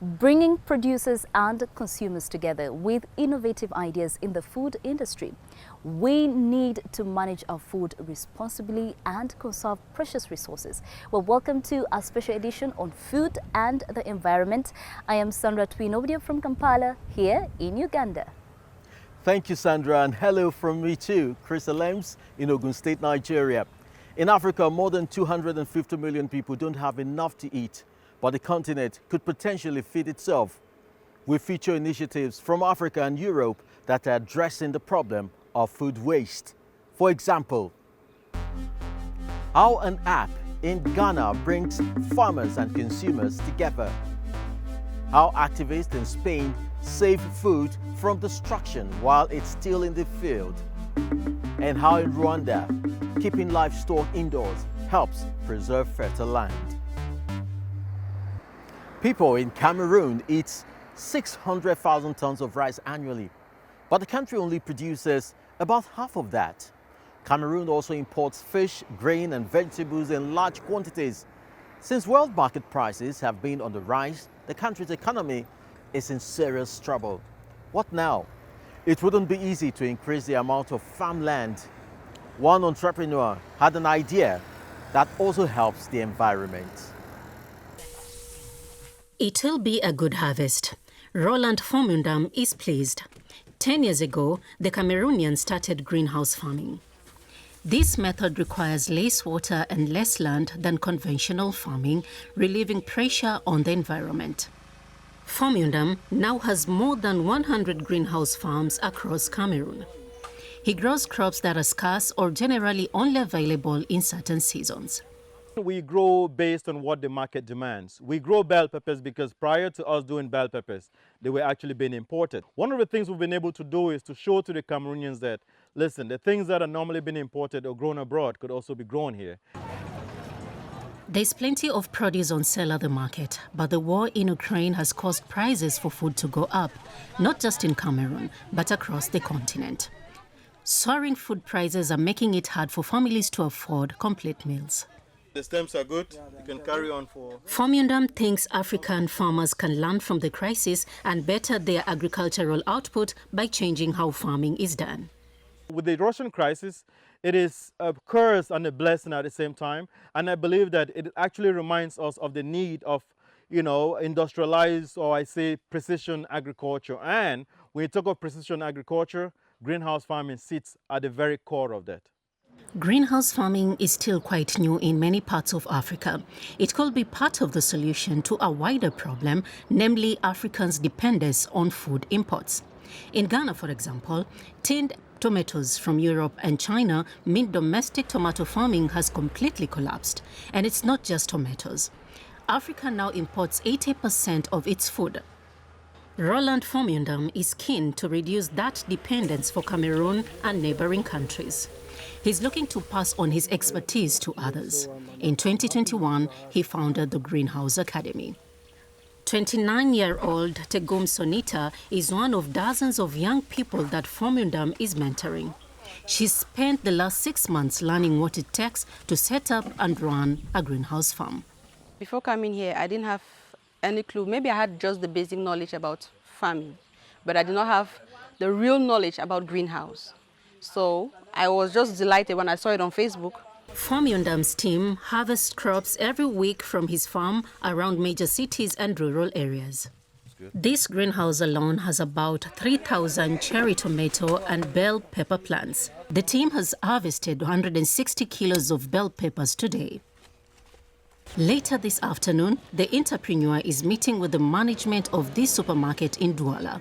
bringing producers and consumers together with innovative ideas in the food industry. We need to manage our food responsibly and conserve precious resources. Well, welcome to our special edition on food and the environment. I am Sandra Twinobudio from Kampala, here in Uganda. Thank you, Sandra, and hello from me too, Chris Alems in Ogun State, Nigeria. In Africa, more than 250 million people don't have enough to eat, but the continent could potentially feed itself. We feature initiatives from Africa and Europe that are addressing the problem of food waste. For example, how an app in Ghana brings farmers and consumers together. How activists in Spain save food from destruction while it's still in the field. And how in Rwanda, keeping livestock indoors helps preserve fertile land. People in Cameroon eat 600,000 tons of rice annually, but the country only produces about half of that. Cameroon also imports fish, grain and vegetables in large quantities. Since world market prices have been on the rise, the country's economy is in serious trouble. What now? It wouldn't be easy to increase the amount of farmland. One entrepreneur had an idea that also helps the environment. It will be a good harvest. Roland Formundam is pleased. 10 years ago, the Cameroonians started greenhouse farming. This method requires less water and less land than conventional farming, relieving pressure on the environment. Formundam now has more than 100 greenhouse farms across Cameroon. He grows crops that are scarce or generally only available in certain seasons. We grow based on what the market demands. We grow bell peppers because prior to us doing bell peppers, they were actually being imported. One of the things we've been able to do is to show to the Cameroonians that, listen, the things that are normally being imported or grown abroad could also be grown here. There's plenty of produce on sale at the market, but the war in Ukraine has caused prices for food to go up, not just in Cameroon, but across the continent. Soaring food prices are making it hard for families to afford complete meals. The stems are good. You can carry on for... Formundam thinks African farmers can learn from the crisis and better their agricultural output by changing how farming is done. With the Russian crisis, it is a curse and a blessing at the same time. And I believe that it actually reminds us of the need of, industrialized, or I say precision agriculture. And when you talk of precision agriculture, greenhouse farming sits at the very core of that. Greenhouse farming is still quite new in many parts of Africa. It could be part of the solution to a wider problem, namely Africans' dependence on food imports. In Ghana, for example, tinned tomatoes from Europe and China mean domestic tomato farming has completely collapsed. And it's not just tomatoes. Africa now imports 80% of its food. Roland Formundam is keen to reduce that dependence for Cameroon and neighboring countries. He's looking to pass on his expertise to others. In 2021, he founded the Greenhouse Academy. 29-year-old Tegum Sonita is one of dozens of young people that Formundam is mentoring. She spent the last 6 months learning what it takes to set up and run a greenhouse farm. Before coming here, I didn't have any clue. Maybe I had just the basic knowledge about farming, but I did not have the real knowledge about greenhouse. So I was just delighted when I saw it on Facebook. Formundam's team harvests crops every week from his farm around major cities and rural areas. This greenhouse alone has about 3,000 cherry tomato and bell pepper plants. The team has harvested 160 kilos of bell peppers today. Later this afternoon, the entrepreneur is meeting with the management of this supermarket in Douala.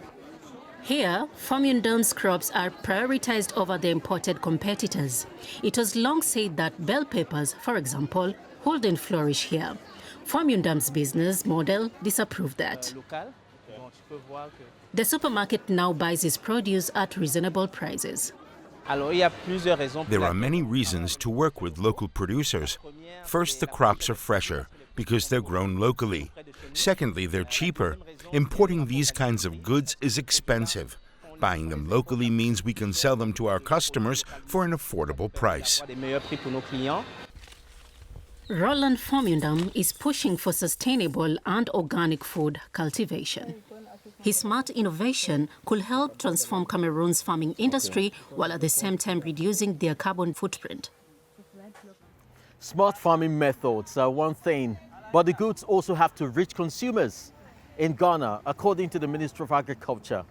Here, Formundam's crops are prioritized over the imported competitors. It was long said that bell peppers, for example, wouldn't flourish here. Formundam's business model disapproved that. The supermarket now buys its produce at reasonable prices. There are many reasons to work with local producers. First, the crops are fresher because they're grown locally. Secondly, they're cheaper. Importing these kinds of goods is expensive. Buying them locally means we can sell them to our customers for an affordable price. Roland Formundam is pushing for sustainable and organic food cultivation. His smart innovation could help transform Cameroon's farming industry while at the same time reducing their carbon footprint. Smart farming methods are one thing, but the goods also have to reach consumers. In Ghana, according to the Ministry of Agriculture,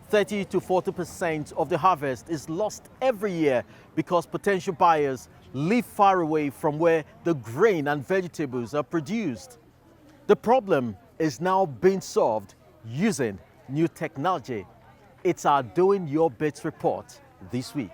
30 to 40% of the harvest is lost every year because potential buyers live far away from where the grain and vegetables are produced. The problem is now being solved using new technology. It's our Doing Your Bit report this week.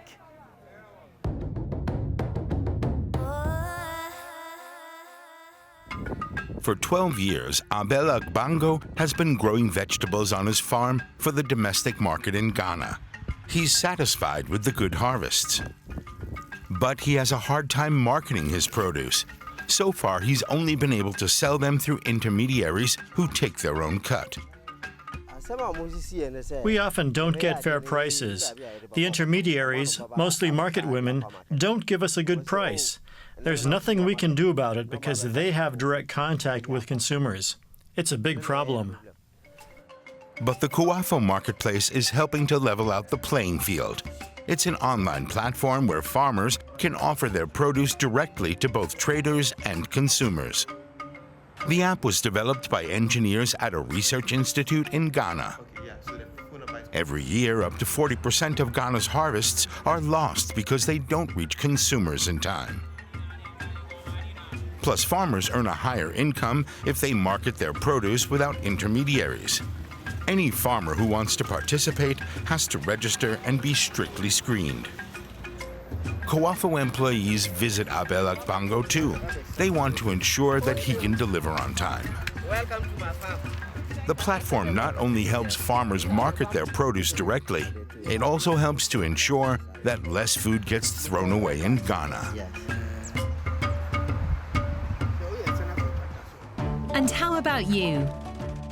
For 12 years, Abel Agbango has been growing vegetables on his farm for the domestic market in Ghana. He's satisfied with the good harvests. But he has a hard time marketing his produce. So far, he's only been able to sell them through intermediaries who take their own cut. We often don't get fair prices. The intermediaries, mostly market women, don't give us a good price. There's nothing we can do about it because they have direct contact with consumers. It's a big problem. But the Coafo marketplace is helping to level out the playing field. It's an online platform where farmers can offer their produce directly to both traders and consumers. The app was developed by engineers at a research institute in Ghana. Every year, up to 40% of Ghana's harvests are lost because they don't reach consumers in time. Plus, farmers earn a higher income if they market their produce without intermediaries. Any farmer who wants to participate has to register and be strictly screened. Coafo employees visit Abel Agbango too. They want to ensure that he can deliver on time. Welcome to my farm. The platform not only helps farmers market their produce directly, it also helps to ensure that less food gets thrown away in Ghana. And how about you?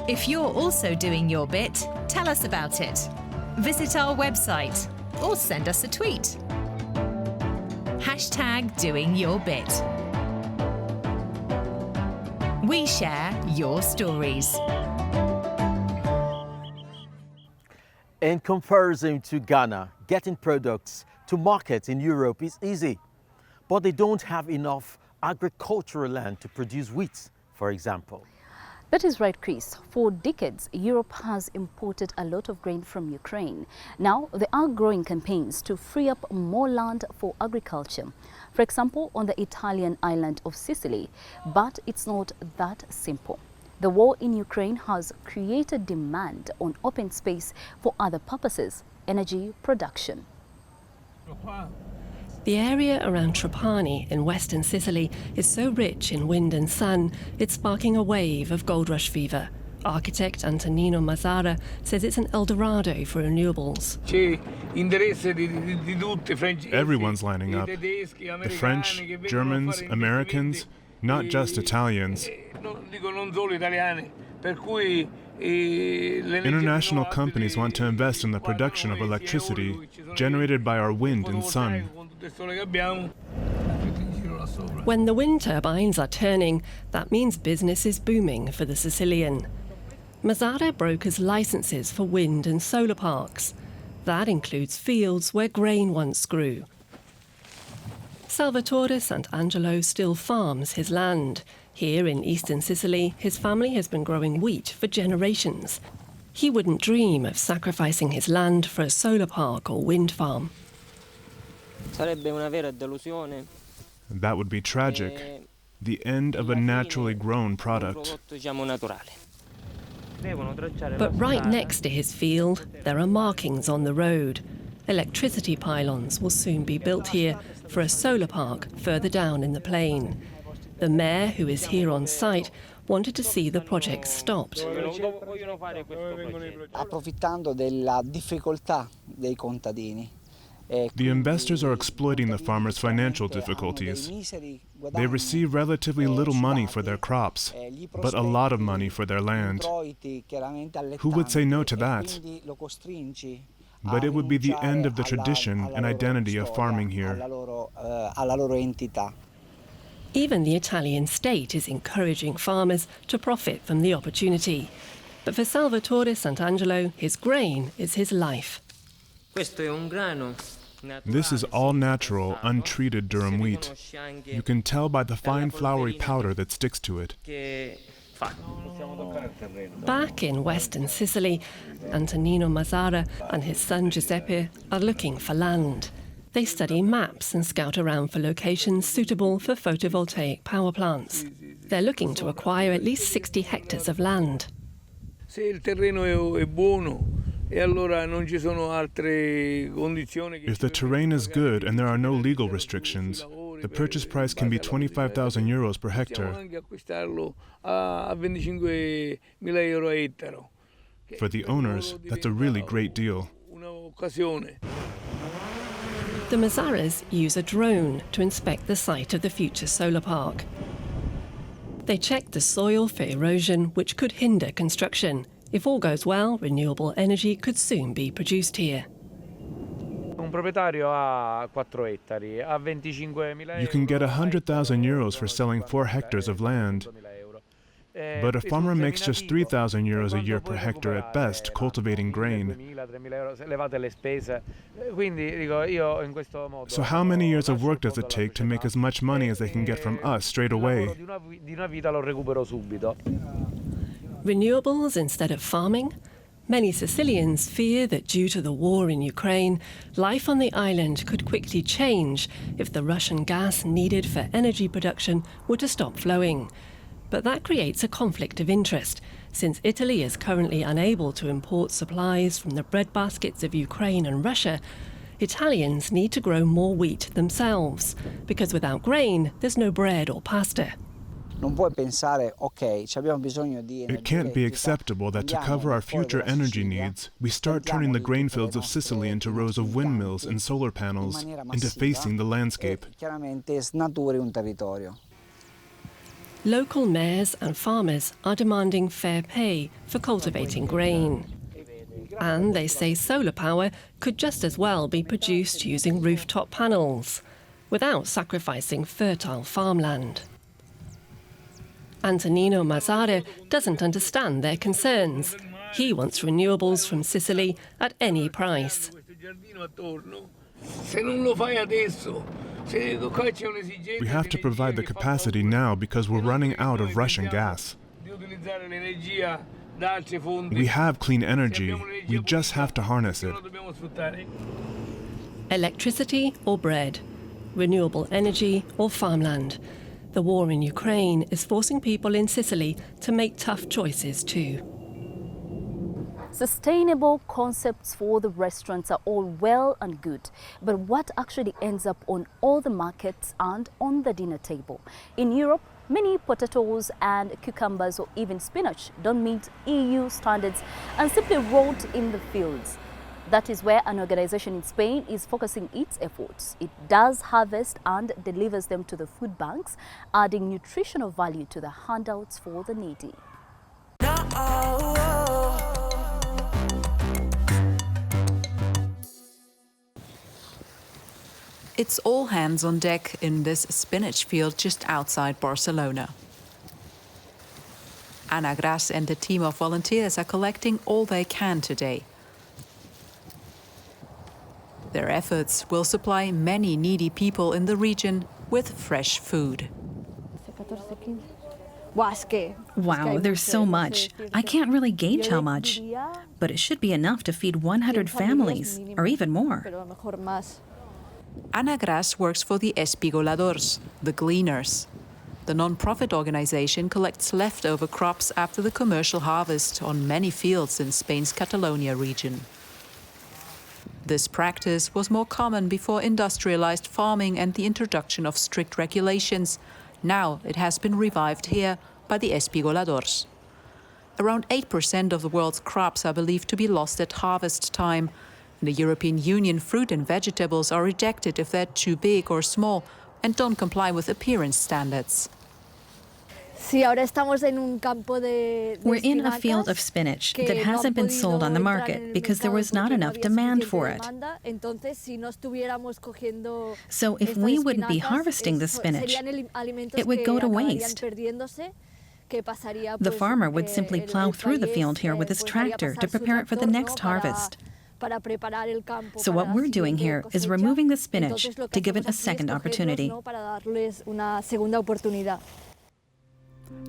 If you're also doing your bit, tell us about it. Visit our website or send us a tweet. #DoingYourBit. We share your stories. In comparison to Ghana, getting products to market in Europe is easy, but they don't have enough agricultural land to produce wheat, for example. That is right, Chris. For decades, Europe has imported a lot of grain from Ukraine. Now, there are growing campaigns to free up more land for agriculture. For example, on the Italian island of Sicily. But it's not that simple. The war in Ukraine has created demand on open space for other purposes, energy production. The area around Trapani in western Sicily is so rich in wind and sun, it's sparking a wave of gold rush fever. Architect Antonino Mazzara says it's an El Dorado for renewables. Everyone's lining up. The French, Germans, Americans, not just Italians. International companies want to invest in the production of electricity generated by our wind and sun. When the wind turbines are turning, that means business is booming for the Sicilian. Mazzara brokers licenses for wind and solar parks. That includes fields where grain once grew. Salvatore Sant'Angelo still farms his land. Here in eastern Sicily, his family has been growing wheat for generations. He wouldn't dream of sacrificing his land for a solar park or wind farm. That would be tragic. The end of a naturally grown product. But right next to his field, there are markings on the road. Electricity pylons will soon be built here for a solar park further down in the plain. The mayor, who is here on site, wanted to see the project stopped. The investors are exploiting the farmers' financial difficulties. They receive relatively little money for their crops, but a lot of money for their land. Who would say no to that? But it would be the end of the tradition and identity of farming here. Even the Italian state is encouraging farmers to profit from the opportunity. But for Salvatore Sant'Angelo, his grain is his life. This is all natural, untreated durum wheat. You can tell by the fine floury powder that sticks to it. Back in western Sicily, Antonino Mazzara and his son Giuseppe are looking for land. They study maps and scout around for locations suitable for photovoltaic power plants. They're looking to acquire at least 60 hectares of land. If the terrain is good and there are no legal restrictions, the purchase price can be 25,000 euros per hectare. For the owners, that's a really great deal. The Mazzaras use a drone to inspect the site of the future solar park. They check the soil for erosion, which could hinder construction. If all goes well, renewable energy could soon be produced here. You can get 100,000 euros for selling 4 hectares of land. But a farmer makes just 3,000 euros a year per hectare at best, cultivating grain. So how many years of work does it take to make as much money as they can get from us straight away? Renewables instead of farming? Many Sicilians fear that due to the war in Ukraine, life on the island could quickly change if the Russian gas needed for energy production were to stop flowing. But that creates a conflict of interest, since Italy is currently unable to import supplies from the breadbaskets of Ukraine and Russia. Italians need to grow more wheat themselves, because without grain, there's no bread or pasta. It can't be acceptable that to cover our future energy needs, we start turning the grain fields of Sicily into rows of windmills and solar panels, into facing the landscape. Local mayors and farmers are demanding fair pay for cultivating grain. And they say solar power could just as well be produced using rooftop panels, without sacrificing fertile farmland. Antonino Mazzara doesn't understand their concerns. He wants renewables from Sicily at any price. We have to provide the capacity now because we're running out of Russian gas. We have clean energy, we just have to harness it. Electricity or bread, renewable energy or farmland. The war in Ukraine is forcing people in Sicily to make tough choices too. Sustainable concepts for the restaurants are all well and good, but what actually ends up on all the markets and on the dinner table? In Europe, many potatoes and cucumbers or even spinach don't meet EU standards and simply rot in the fields. That is where an organization in Spain is focusing its efforts. It does harvest and delivers them to the food banks, adding nutritional value to the handouts for the needy. It's all hands on deck in this spinach field just outside Barcelona. Ana Gras and a team of volunteers are collecting all they can today. Their efforts will supply many needy people in the region with fresh food. Wow, there's so much. I can't really gauge how much, but it should be enough to feed 100 families, or even more. Ana Gras works for the Espigoladors, the Gleaners. The non-profit organization collects leftover crops after the commercial harvest on many fields in Spain's Catalonia region. This practice was more common before industrialized farming and the introduction of strict regulations. Now it has been revived here by the Espigoladors. Around 8% of the world's crops are believed to be lost at harvest time. In the European Union, fruit and vegetables are rejected if they're too big or small and don't comply with appearance standards. We're in a field of spinach that hasn't been sold on the market because there was not enough demand for it. So if we wouldn't be harvesting the spinach, it would go to waste. The farmer would simply plow through the field here with his tractor to prepare it for the next harvest. So what we're doing here is removing the spinach to give it a second opportunity.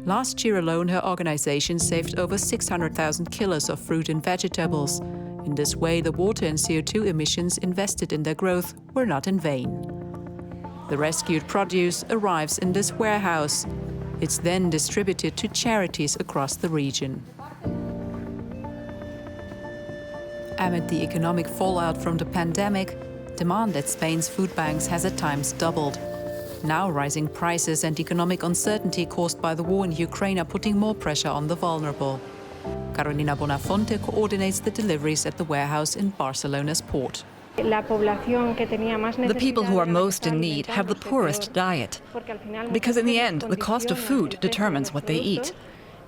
Last year alone, her organization saved over 600,000 kilos of fruit and vegetables. In this way, the water and CO2 emissions invested in their growth were not in vain. The rescued produce arrives in this warehouse. It's then distributed to charities across the region. Amid the economic fallout from the pandemic, demand at Spain's food banks has at times doubled. Now rising prices and economic uncertainty caused by the war in Ukraine are putting more pressure on the vulnerable. Carolina Bonafonte coordinates the deliveries at the warehouse in Barcelona's port. The people who are most in need have the poorest diet, because in the end, the cost of food determines what they eat.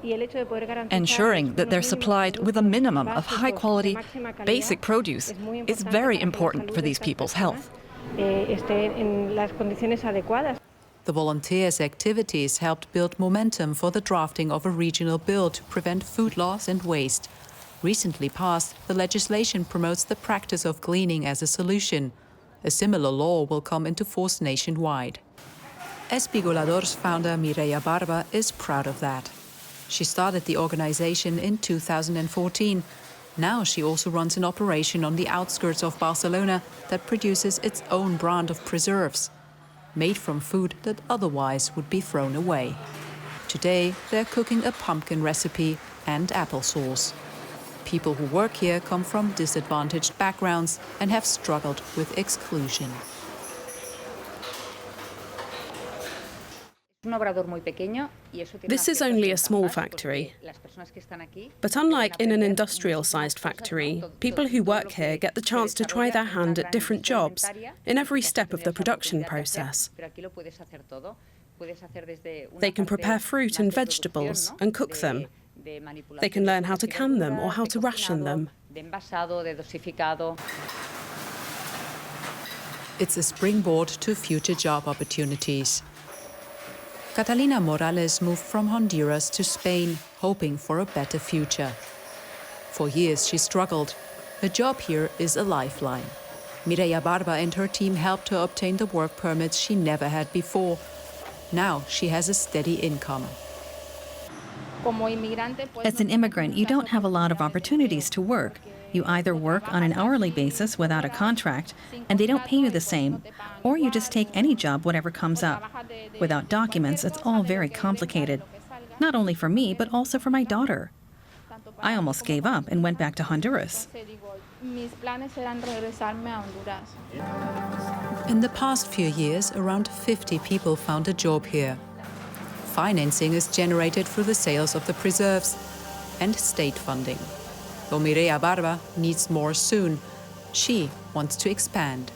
Ensuring that they're supplied with a minimum of high-quality, basic produce is very important for these people's health. The volunteers' activities helped build momentum for the drafting of a regional bill to prevent food loss and waste. Recently passed, the legislation promotes the practice of gleaning as a solution. A similar law will come into force nationwide. Espigolador's founder Mireia Barba is proud of that. She started the organization in 2014. Now she also runs an operation on the outskirts of Barcelona that produces its own brand of preserves, made from food that otherwise would be thrown away. Today, they're cooking a pumpkin recipe and applesauce. People who work here come from disadvantaged backgrounds and have struggled with exclusion. This is only a small factory, but unlike in an industrial-sized factory, people who work here get the chance to try their hand at different jobs in every step of the production process. They can prepare fruit and vegetables and cook them. They can learn how to can them or how to ration them. It's a springboard to future job opportunities. Catalina Morales moved from Honduras to Spain, hoping for a better future. For years she struggled. A job here is a lifeline. Mireia Barba and her team helped her obtain the work permits she never had before. Now she has a steady income. As an immigrant, you don't have a lot of opportunities to work. You either work on an hourly basis without a contract, and they don't pay you the same, or you just take any job, whatever comes up. Without documents, it's all very complicated. Not only for me, but also for my daughter. I almost gave up and went back to Honduras. In the past few years, around 50 people found a job here. Financing is generated through the sales of the preserves and state funding. Though Mireia Barba needs more soon, she wants to expand.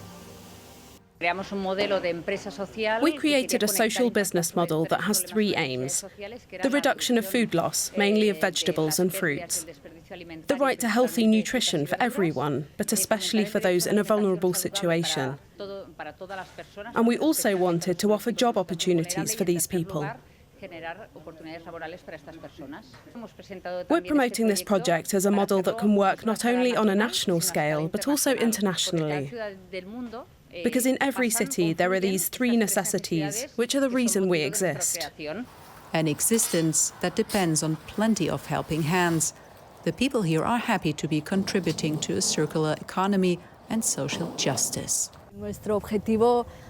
We created a social business model that has three aims: the reduction of food loss, mainly of vegetables and fruits, the right to healthy nutrition for everyone, but especially for those in a vulnerable situation. And we also wanted to offer job opportunities for these people. We're promoting this project as a model that can work not only on a national scale, but also internationally. Because in every city there are these three necessities, which are the reason we exist. An existence that depends on plenty of helping hands. The people here are happy to be contributing to a circular economy and social justice.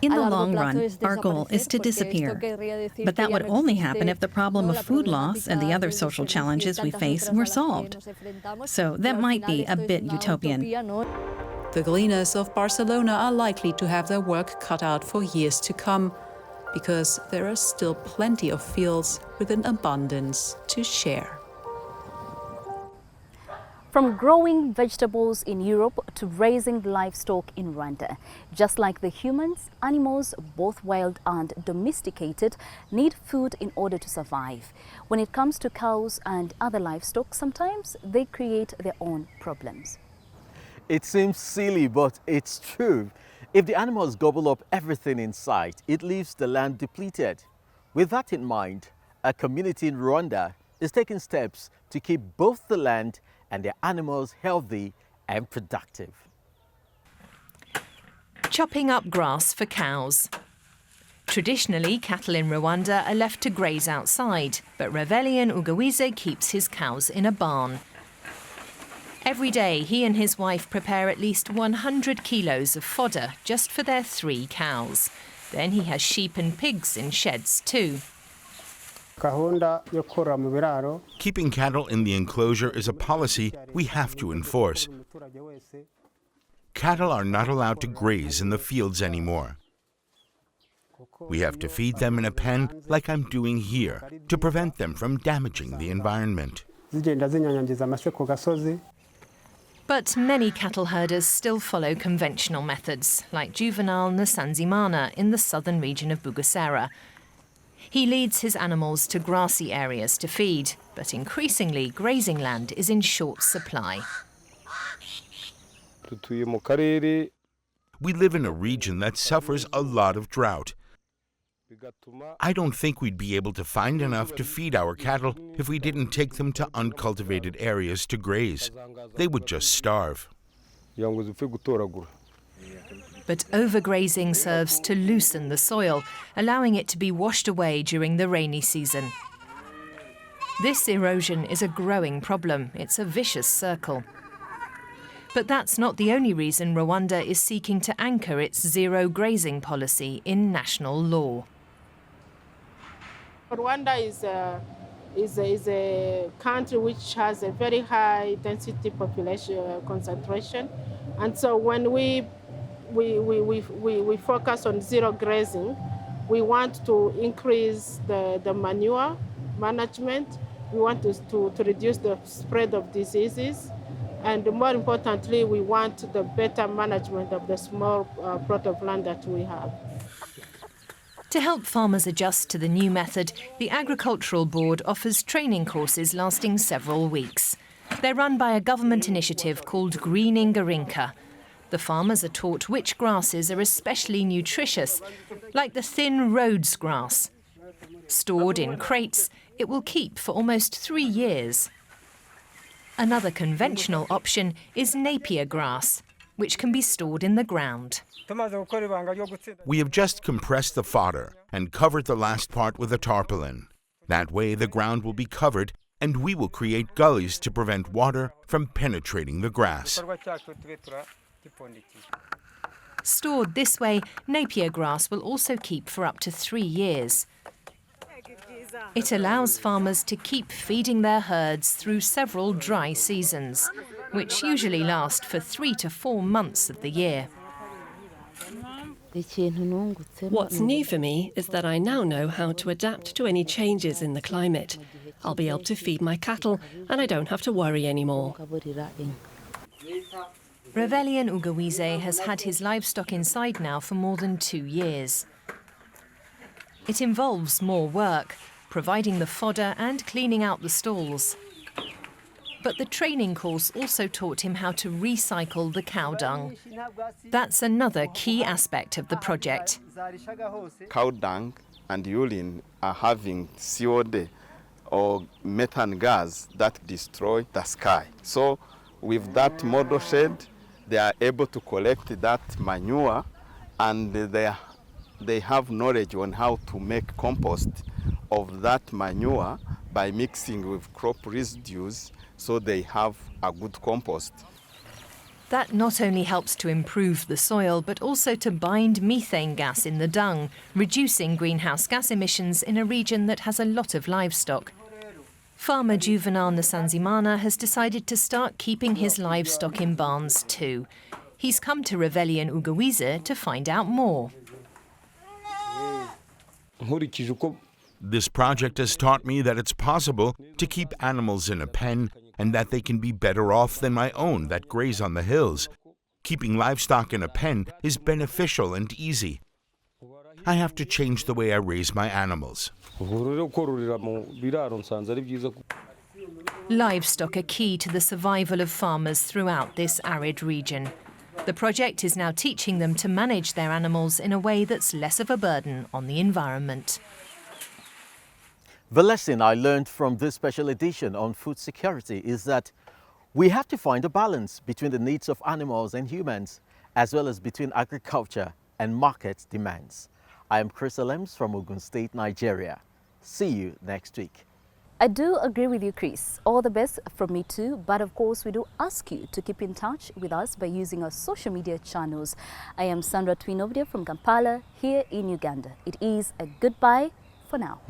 In the long run, our goal is to disappear. But that would only happen if the problem of food loss and the other social challenges we face were solved. So that might be a bit utopian. The gleaners of Barcelona are likely to have their work cut out for years to come, because there are still plenty of fields with an abundance to share. From growing vegetables in Europe to raising livestock in Rwanda. Just like the humans, animals, both wild and domesticated, need food in order to survive. When it comes to cows and other livestock, sometimes they create their own problems. It seems silly, but it's true. If the animals gobble up everything in sight, it leaves the land depleted. With that in mind, a community in Rwanda is taking steps to keep both the land and their animals healthy and productive. Chopping up grass for cows. Traditionally, cattle in Rwanda are left to graze outside, but Revelien Ugawize keeps his cows in a barn. Every day, he and his wife prepare at least 100 kilos of fodder just for their 3 cows. Then he has sheep and pigs in sheds too. Keeping cattle in the enclosure is a policy we have to enforce. Cattle are not allowed to graze in the fields anymore. We have to feed them in a pen like I'm doing here to prevent them from damaging the environment. But many cattle herders still follow conventional methods, like Juvenal Nsanzimana in the southern region of Bugesera. He leads his animals to grassy areas to feed, but increasingly grazing land is in short supply. We live in a region that suffers a lot of drought. I don't think we'd be able to find enough to feed our cattle if we didn't take them to uncultivated areas to graze. They would just starve. But overgrazing serves to loosen the soil, allowing it to be washed away during the rainy season. This erosion is a growing problem. It's a vicious circle. But that's not the only reason Rwanda is seeking to anchor its zero grazing policy in national law. Rwanda is a country which has a very high density population concentration, and so when we focus on zero grazing, we want to increase the manure management. We want to reduce the spread of diseases, and more importantly, we want the better management of the small plot of land that we have. To help farmers adjust to the new method, the Agricultural Board offers training courses lasting several weeks. They're run by a government initiative called Greening. The farmers are taught which grasses are especially nutritious, like the thin Rhodes grass. Stored in crates, it will keep for almost 3 years. Another conventional option is Napier grass, which can be stored in the ground. We have just compressed the fodder and covered the last part with a tarpaulin. That way the ground will be covered and we will create gullies to prevent water from penetrating the grass. Stored this way, Napier grass will also keep for up to 3 years. It allows farmers to keep feeding their herds through several dry seasons, which usually last for 3 to 4 months of the year. What's new for me is that I now know how to adapt to any changes in the climate. I'll be able to feed my cattle and I don't have to worry anymore. Revelien Ugawize has had his livestock inside now for more than 2 years. It involves more work, providing the fodder and cleaning out the stalls. But the training course also taught him how to recycle the cow dung. That's another key aspect of the project. Cow dung and urine are having CO2 or methane gas that destroy the sky. So with that model shed, they are able to collect that manure, and they have knowledge on how to make compost of that manure by mixing with crop residues, so they have a good compost. That not only helps to improve the soil, but also to bind methane gas in the dung, reducing greenhouse gas emissions in a region that has a lot of livestock. Farmer Juvenal Nsanzimana has decided to start keeping his livestock in barns too. He's come to Revelien Ugawize to find out more. This project has taught me that it's possible to keep animals in a pen and that they can be better off than my own that graze on the hills. Keeping livestock in a pen is beneficial and easy. I have to change the way I raise my animals. Livestock are key to the survival of farmers throughout this arid region. The project is now teaching them to manage their animals in a way that's less of a burden on the environment. The lesson I learned from this special edition on food security is that we have to find a balance between the needs of animals and humans, as well as between agriculture and market demands. I am Chris Lems from Ogun State, Nigeria. See you next week. I do agree with you, Chris. All the best from me too. But of course, we do ask you to keep in touch with us by using our social media channels. I am Sandra Twinobdia from Kampala, here in Uganda. It is a goodbye for now.